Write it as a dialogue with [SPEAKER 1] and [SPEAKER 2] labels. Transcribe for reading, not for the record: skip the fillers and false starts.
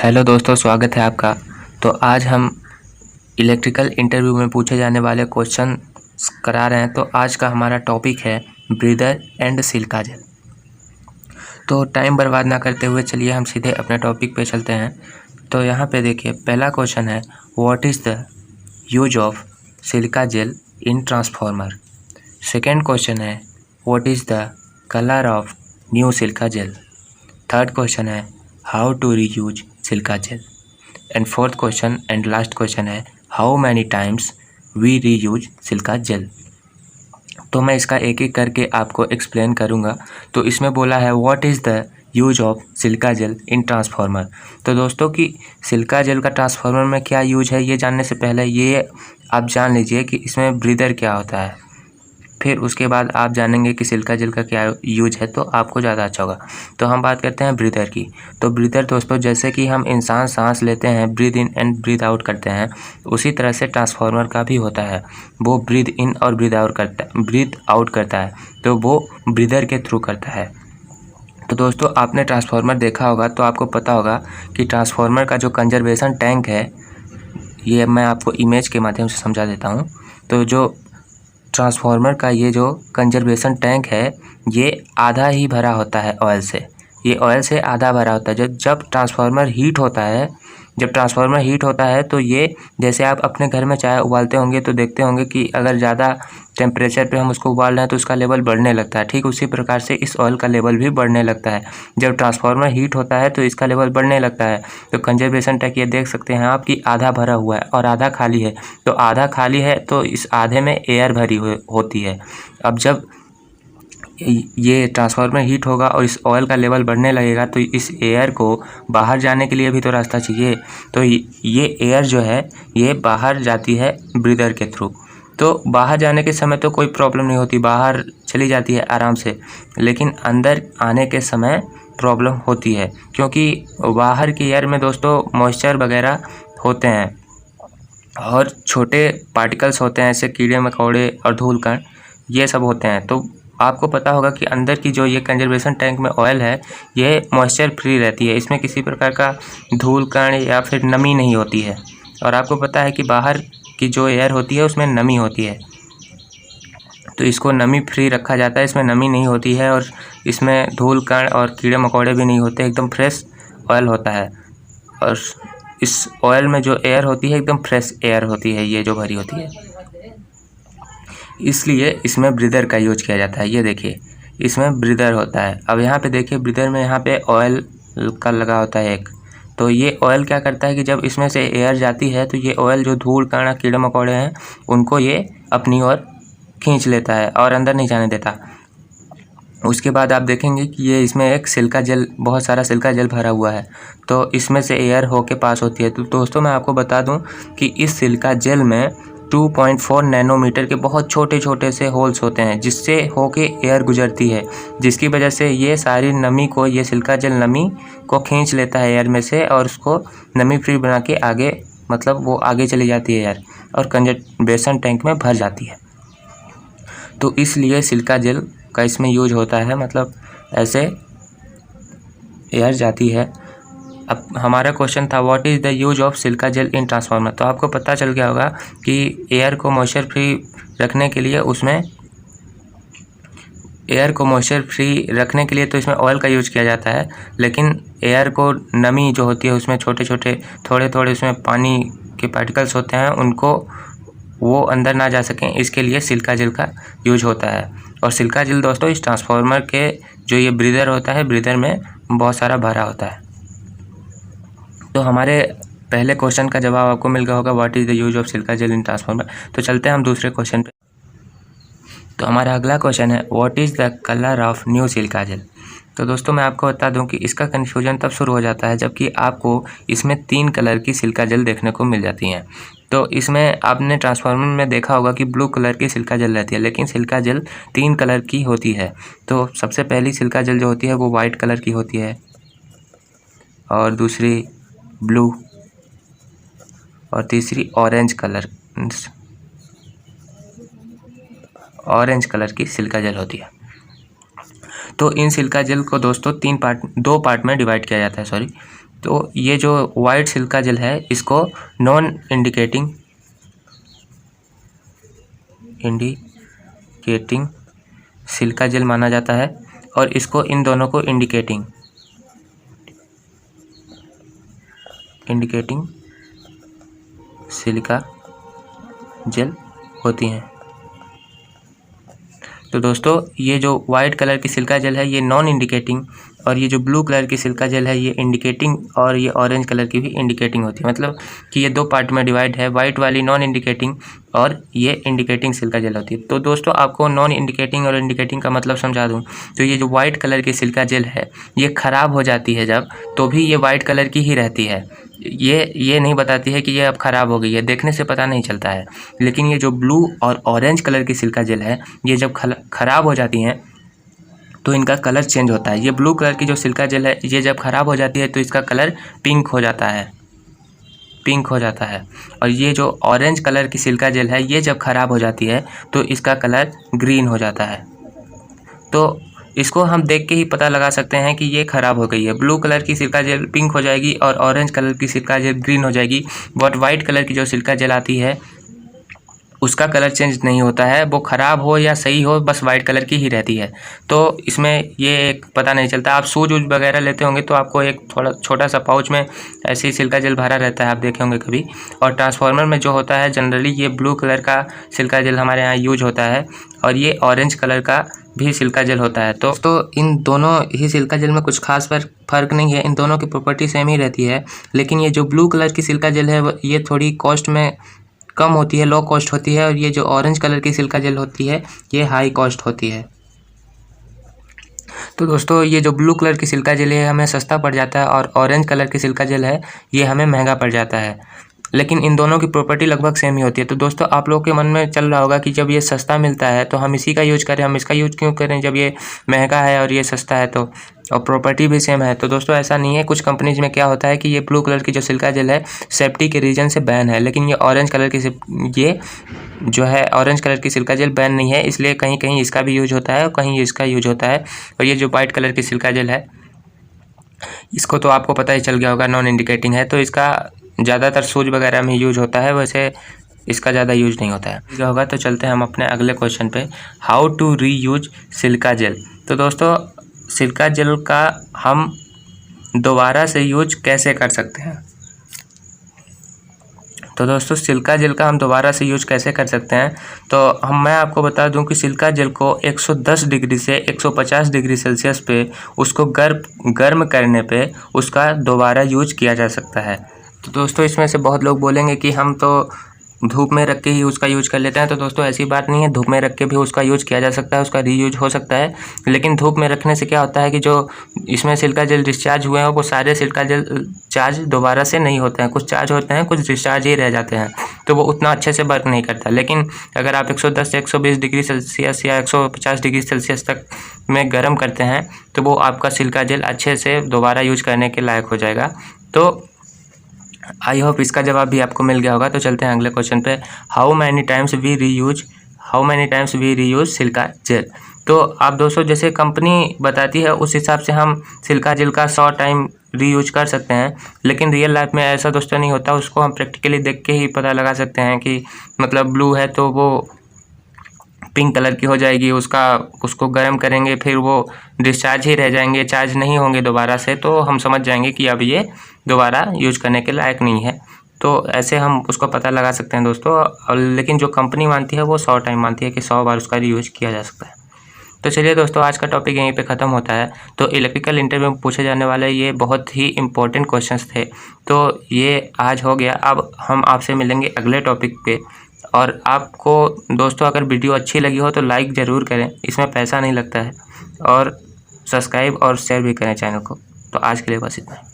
[SPEAKER 1] Hello दोस्तों, स्वागत है आपका। तो आज हम इलेक्ट्रिकल इंटरव्यू में पूछे जाने वाले क्वेश्चन करा रहे हैं। तो आज का हमारा टॉपिक है ब्रीदर एंड सिलिका जेल। तो टाइम बर्बाद ना करते हुए चलिए हम सीधे अपने टॉपिक पे चलते हैं। तो यहाँ पे देखिए, पहला क्वेश्चन है what is the use of silica gel in transformer. Second question है what is the colour of new silica gel. Third question है how to reuse silica gel. And fourth question and last question है how many times we reuse silica gel. तो मैं इसका एक एक करके आपको एक्सप्लेन करूँगा। तो इसमें बोला है what is the use of silica gel in transformer. तो दोस्तों कि सिलिका जेल का ट्रांसफार्मर में क्या यूज है, ये जानने से पहले ये आप जान लीजिए कि इसमें ब्रीदर क्या होता है। फिर उसके बाद आप जानेंगे कि सिलिका जेल का क्या यूज है, तो आपको ज़्यादा अच्छा होगा। तो हम बात करते हैं ब्रीदर की। तो ब्रीदर दोस्तों, जैसे कि हम इंसान सांस लेते हैं, breathe in and breathe out करते हैं, उसी तरह से ट्रांसफार्मर का भी होता है। वो ब्रीद इन और ब्रीद आउट करता है, तो वो ब्रीदर के थ्रू करता है। तो दोस्तों, आपने ट्रांसफार्मर देखा होगा तो आपको पता होगा कि ट्रांसफार्मर का जो कंजर्वेशन टैंक है, ये मैं आपको इमेज के माध्यम से समझा देता हूँ। तो जो ट्रांसफार्मर का ये जो कंजर्वेशन टैंक है, ये आधा ही भरा होता है ऑयल से। ये ऑयल से आधा भरा होता है। जब ट्रांसफार्मर हीट होता है तो ये, जैसे आप अपने घर में चाय उबालते होंगे तो देखते होंगे कि अगर ज़्यादा टेम्परेचर पे हम उसको उबाल रहे हैं तो उसका लेवल बढ़ने लगता है। ठीक उसी प्रकार से इस ऑयल का लेवल भी बढ़ने लगता है। जब ट्रांसफार्मर हीट होता है तो इसका लेवल बढ़ने लगता है। तो कंजर्वेशन टैंक ये देख सकते हैं आप कि आधा भरा हुआ है और आधा खाली है। तो आधा खाली है तो इस आधे में एयर भरी होती है। अब जब ये ट्रांसफार्मर हीट होगा और इस ऑयल का लेवल बढ़ने लगेगा तो इस एयर को बाहर जाने के लिए भी तो रास्ता चाहिए। तो ये एयर जो है ये बाहर जाती है ब्रीदर के थ्रू। तो बाहर जाने के समय तो कोई प्रॉब्लम नहीं होती, बाहर चली जाती है आराम से। लेकिन अंदर आने के समय प्रॉब्लम होती है, क्योंकि बाहर की एयर में दोस्तों मॉइस्चर वगैरह होते हैं और छोटे पार्टिकल्स होते हैं, ऐसे कीड़े मकोड़े और धूल कण, ये सब होते हैं। तो आपको पता होगा कि अंदर की जो ये कंजर्वेशन टैंक में ऑयल है, ये मॉइस्चर फ्री रहती है। इसमें किसी प्रकार का धूल कण या फिर नमी नहीं होती है। और आपको पता है कि बाहर की जो एयर होती है उसमें नमी होती है, तो इसको नमी फ्री रखा जाता है। इसमें नमी नहीं होती है और इसमें धूल कण और कीड़े मकोड़े भी नहीं होते, एकदम फ्रेश ऑयल होता है। और इस ऑयल में जो एयर होती है एकदम फ्रेश एयर होती है, ये जो भरी होती है, इसलिए इसमें ब्रीदर का यूज किया जाता है। ये देखिए, इसमें ब्रीदर होता है। अब यहाँ पे देखिए, ब्रीदर में यहाँ पे ऑयल का लगा होता है एक। तो ये ऑयल क्या करता है कि जब इसमें से एयर जाती है तो ये ऑयल जो धूल कण कीड़े मकोड़े हैं उनको ये अपनी ओर खींच लेता है और अंदर नहीं जाने देता। उसके बाद आप देखेंगे कि ये इसमें एक सिलिका जेल, बहुत सारा सिलिका जेल भरा हुआ है, तो इसमें से एयर होके पास होती है। तो दोस्तों मैं आपको बता दूं कि इस सिलिका जेल में 2.4 नैनोमीटर के बहुत छोटे छोटे से होल्स होते हैं, जिससे होके एयर गुजरती है, जिसकी वजह से ये सारी नमी को, ये सिलिका जेल नमी को खींच लेता है एयर में से और उसको नमी फ्री बना के आगे, मतलब वो आगे चली जाती है एयर और कंजर्वेशन टैंक में भर जाती है। तो इसलिए सिलिका जेल का इसमें यूज होता है, मतलब ऐसे एयर जाती है। अब हमारा क्वेश्चन था what is the use of silica gel in transformer. तो आपको पता चल गया होगा कि एयर को मॉइस्चर फ्री रखने के लिए तो इसमें ऑयल का यूज किया जाता है। लेकिन एयर को नमी जो होती है उसमें छोटे छोटे थोड़े थोड़े उसमें पानी के पार्टिकल्स होते हैं, उनको वो अंदर ना जा सकें, इसके लिए सिलिका जेल का यूज होता है। और सिलिका जेल दोस्तों इस ट्रांसफार्मर के जो ये ब्रीदर होता है, ब्रीदर में बहुत सारा भरा होता है। तो हमारे पहले क्वेश्चन का जवाब आपको मिल गया होगा what is the use of silica gel in transformer. तो चलते हैं हम दूसरे क्वेश्चन पे। तो हमारा अगला क्वेश्चन है what is the colour of new silica gel. तो दोस्तों मैं आपको बता दूं कि इसका कन्फ्यूजन तब शुरू हो जाता है जबकि आपको इसमें 3 कलर की सिलिका जेल देखने को मिल जाती हैं। तो इसमें आपने ट्रांसफार्मर में देखा होगा कि ब्लू कलर की सिलिका जेल रहती है, लेकिन सिलिका जेल 3 कलर की होती है। तो सबसे पहली सिलिका जेल जो होती है वो वाइट कलर की होती है, और दूसरी ब्लू, और तीसरी ऑरेंज कलर की सिलिका जेल होती है। तो इन सिलिका जेल को दोस्तों 2 पार्ट में डिवाइड किया जाता है। तो ये जो वाइट सिलिका जेल है इसको नॉन इंडिकेटिंग सिलिका जेल माना जाता है, और इसको इन दोनों को इंडिकेटिंग सिलिका जेल होती हैं। तो दोस्तों ये जो वाइट कलर की सिलिका जेल है ये नॉन इंडिकेटिंग, और ये जो ब्लू कलर की सिलिका जेल है ये इंडिकेटिंग, और ये ऑरेंज कलर की भी इंडिकेटिंग होती है। मतलब कि ये दो पार्ट में डिवाइड है, वाइट वाली नॉन इंडिकेटिंग और ये इंडिकेटिंग सिलिका जेल होती है। तो दोस्तों आपको नॉन इंडिकेटिंग और इंडिकेटिंग का मतलब समझा दूं, तो ये जो वाइट कलर की सिलिका जेल है ये ख़राब हो जाती है जब, तो भी ये वाइट कलर की ही रहती है। ये नहीं बताती है कि ये अब ख़राब हो गई है, देखने से पता नहीं चलता है। लेकिन ये जो ब्लू और ऑरेंज कलर की सिलिका जेल है ये जब ख़राब हो जाती हैं तो इनका कलर चेंज होता है। ये ब्लू कलर की जो सिलिका जेल है ये जब ख़राब हो जाती है तो इसका कलर पिंक हो जाता है, और ये जो ऑरेंज कलर की सिलिका जेल है ये जब ख़राब हो जाती है तो इसका कलर ग्रीन हो जाता है। तो इसको हम देख के ही पता लगा सकते हैं कि ये ख़राब हो गई है। ब्लू कलर की सिलिका जेल पिंक हो जाएगी और ऑरेंज कलर की सिलिका जेल ग्रीन हो जाएगी, बट वाइट कलर की जो सिलिका जेल आती है उसका कलर चेंज नहीं होता है, वो ख़राब हो या सही हो बस वाइट कलर की ही रहती है। तो इसमें ये एक पता नहीं चलता। आप सूज वूज वगैरह लेते होंगे तो आपको एक थोड़ा छोटा सा पाउच में ऐसे ही सिलिका जेल भरा रहता है, आप देखे होंगे कभी। और ट्रांसफार्मर में जो होता है जनरली ये ब्लू कलर का सिलिका जेल हमारे यहाँ यूज होता है, और ये ऑरेंज कलर का भी सिलिका जेल होता है। तो इन दोनों ही सिलिका जेल में कुछ खास फ़र्क नहीं है, इन दोनों की प्रॉपर्टी सेम ही रहती है। लेकिन ये जो ब्लू कलर की सिलिका जेल है ये थोड़ी कॉस्ट में कम होती है, लो कॉस्ट होती है, और ये जो ऑरेंज कलर की सिलिका जेल होती है ये हाई कॉस्ट होती है। तो दोस्तों ये जो ब्लू कलर की सिलिका जेल है हमें सस्ता पड़ जाता है, और ऑरेंज कलर की सिलिका जेल है ये हमें महंगा पड़ जाता है। लेकिन इन दोनों की प्रॉपर्टी लगभग सेम ही होती है। तो दोस्तों आप लोगों के मन में चल रहा होगा कि जब ये सस्ता मिलता है तो हम इसी का यूज करें, हम इसका यूज क्यों करें जब ये महंगा है और ये सस्ता है, तो और प्रॉपर्टी भी सेम है। तो दोस्तों ऐसा नहीं है। कुछ कंपनीज में क्या होता है कि ये ब्लू कलर की जो सिलिका जेल है सेफ्टी के रीजन से बैन है, लेकिन ये ऑरेंज कलर की सिलिका जेल बैन नहीं है, इसलिए कहीं कहीं इसका भी यूज होता है और कहीं इसका यूज होता है। और ये जो वाइट कलर की सिलिका जेल है इसको तो आपको पता ही चल गया होगा, नॉन इंडिकेटिंग है, तो इसका ज़्यादातर सूज वगैरह में यूज होता है, वैसे इसका ज़्यादा यूज नहीं होता है। क्या होगा, तो चलते हैं हम अपने अगले क्वेश्चन पे, how to reuse silica gel. तो दोस्तों सिलिका जेल का हम दोबारा से यूज कैसे कर सकते हैं। तो दोस्तों सिलिका जेल का हम दोबारा से यूज कैसे कर सकते हैं, तो मैं आपको बता दूं कि सिलिका जेल को 110 डिग्री से 150 डिग्री सेल्सियस पे उसको गर्म करने पे उसका दोबारा यूज किया जा सकता है। तो दोस्तों इसमें से बहुत लोग बोलेंगे कि हम तो धूप में रख के ही उसका यूज कर लेते हैं। तो दोस्तों ऐसी बात नहीं है, धूप में रख के भी उसका यूज किया जा सकता है, उसका रीयूज हो सकता है। लेकिन धूप में रखने से क्या होता है कि जो इसमें सिलिका जेल डिस्चार्ज हुए हैं वो सारे सिलिका जेल चार्ज दोबारा से नहीं होते हैं, कुछ चार्ज होते हैं, कुछ डिस्चार्ज ही रह जाते हैं, तो वो उतना अच्छे से वर्क नहीं करता। लेकिन अगर आप 110 से 120 डिग्री सेल्सियस या 150 डिग्री सेल्सियस तक में गर्म करते हैं तो वो आपका सिलिका जेल अच्छे से दोबारा यूज करने के लायक हो जाएगा। तो आई होप इसका जवाब भी आपको मिल गया होगा। तो चलते हैं अगले क्वेश्चन पे, how many times we reuse silica gel. तो आप दोस्तों जैसे कंपनी बताती है उस हिसाब से हम सिलिका जेल का 100 टाइम रीयूज कर सकते हैं, लेकिन रियल लाइफ में ऐसा दोस्तों नहीं होता। उसको हम प्रैक्टिकली देख के ही पता लगा सकते हैं कि मतलब ब्लू है तो वो पिंक कलर की हो जाएगी, उसको गर्म करेंगे फिर वो डिस्चार्ज ही रह जाएंगे, चार्ज नहीं होंगे दोबारा से, तो हम समझ जाएंगे कि अब ये दोबारा यूज करने के लायक नहीं है। तो ऐसे हम उसको पता लगा सकते हैं दोस्तों। लेकिन जो कंपनी मानती है वो 100 टाइम मानती है कि 100 बार उसका रीयूज किया जा सकता है। तो चलिए दोस्तों आज का टॉपिक यहीं पे ख़त्म होता है। तो इलेक्ट्रिकल इंटरव्यू में पूछे जाने वाले ये बहुत ही इंपॉर्टेंट क्वेश्चंस थे, तो ये आज हो गया। अब हम आपसे मिलेंगे अगले टॉपिक पे। और आपको दोस्तों अगर वीडियो अच्छी लगी हो तो लाइक ज़रूर करें, इसमें पैसा नहीं लगता है, और सब्सक्राइब और शेयर भी करें चैनल को। तो आज के लिए बस इतना ही।